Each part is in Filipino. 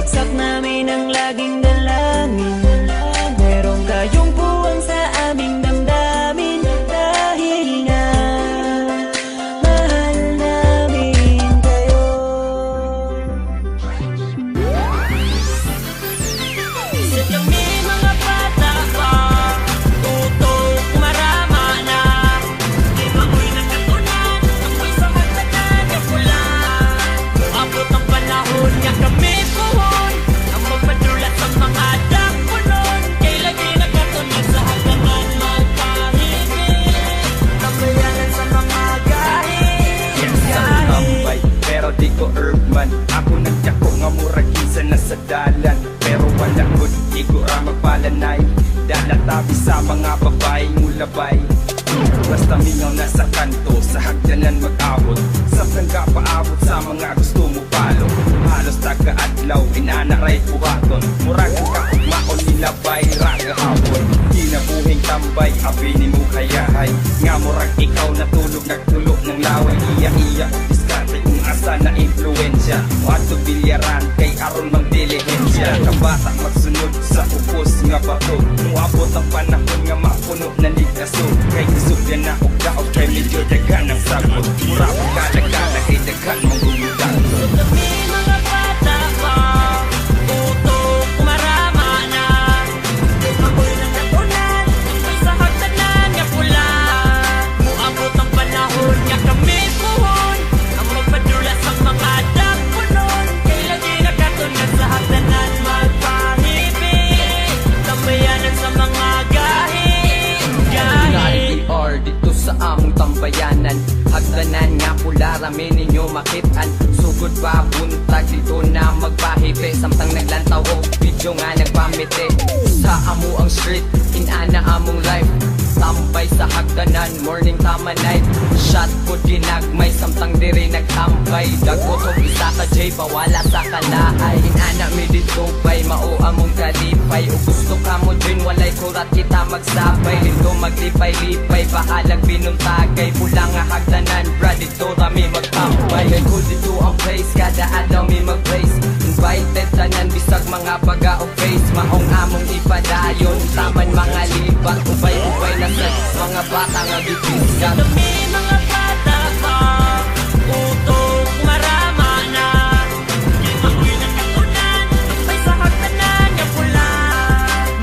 Bagsak namin ang laging dalangin, meron kayong puwang sa aming damdamin. Dahil nga mahal namin kayo. Sa kami mga bata pa, tutok marama na. Di ba ko'y nagkatunan, ako'y sa magtanan na pula. Abot ang panahon nga kami puhon, ang magpadulat sa mga dakpunon. Kay lagi nagkatunan sa hagdanan magpahigit, tambayanan sa mga gahit. Sa tambay, pero di ko urban. Ako nagtako nga murag kinsa na sa dalan. Pero wala ko, di ko ra magpalanay. Dalatabi sa mga babae mulabay. Basta mingaw na sa kanto, sa hagdanan mag-abot. Sa prangga paabot sa mga gusto mo palo. Halos taga-adlaw, inanaray buhaton. Muragang kaugmaon nilabay, raga hapon. Kinabuhing tambay, abini mo kayahay. Nga murag ikaw natulog, nagtulog ng laway. Iya-iya, diskarte kung asa na influensya. Wato bilyaran, kay aron mang dilihensya. Kabata magsunod sa upos nga bato. Muabot ang panahon nga mapuno na ligaso. Kay isog yan na og daog, kay medyo dagan ang sagot. Mura pagkalagana, kay dagan mong gumudan. Kami mga bata pa, tutok marama na. Di ba ko'y nagkatunan, ako'y sa hagdanan nga pula. Muabot ang panahon nga kami puhon, ang magpadula sa mga dakpunon. Kay lagi nagkatunan sa hagdanan magpahibig, tambayanan sa mga gahit. Or dito sa among tambayanan, hagdanan nga pula rami ninyo makitaan. Sugod pa buntag dito na magpahipi, samtang naglantaw o video nga nagpamiti. Sa amo ang street, inana among life. Tambay sa hagdanan, morning tama night. Shot po ginagmay, samtang diri nagtambay. Dagotong isa ka J, bawala sa kalaay. Inana mi dito bay, mao among kalipay. O gusto ka mo dyan, walay kurat kita magsabay. Dito maglipay-lipay, bahalag binuntagay. Pula nga hagdanan, bra dito rami magtambay. May cool dito ang place, kada adlaw mi mag-place. Invited tanan, bisag mga baga o face. Maong among ipadayon, taman mga libat. Ubay-ubay na sa mga bata nga gipisgan. Kami mga bata pa, tutok marama na. Di ba ko'y nagkatunan, ako'y sa hagdanan nga pula.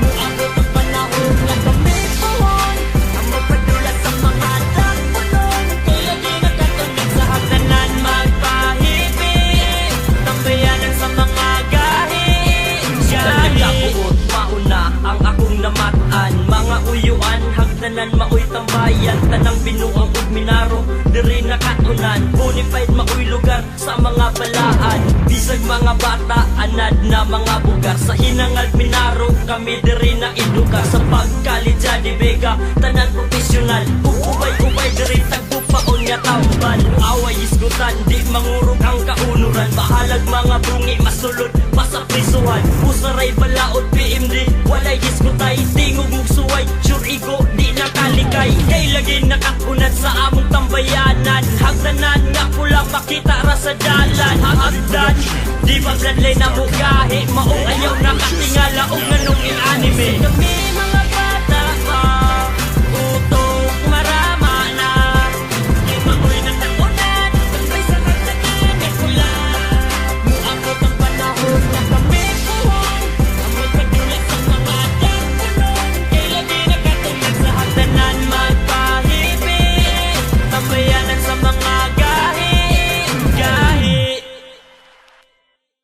Muabot ang panahon nga kami puhon, ang magpadula sa mga dakpunon. Kay lagi nagkatunan sa hagdanan magpahibig, tambayanan sa mga gahit. Nagkabuot, mauna ang akong namatan. Mga uyuan, hagdanan maoy tambayan. Tanang binuang ug minaro, diri nakatunan. Bonified maoy lugar sa mga balaan. Bisag mga bata, anad na mga bugar. Sa hinangad minaro, kami diri na eduka. Sa pagkalidya di bega, tanan profesional. Ubay-ubay diri tagpupaon nga tambal. Away isgutan, di mangurog ang kaunuran. Bahalag mga bungi, masulod pa sa prisuhan. Usaray balaod, PMD, walay isgutay. Tingog mugsuway, sure ego, di nakalikay. Kay lagi nakakunat sa among tambayanan. Hagdanan nga pula makita ra sa dalan. Hagdan, di ba bloodline na mugahe, maong ayaw nakatingala o nganong in anime. Kami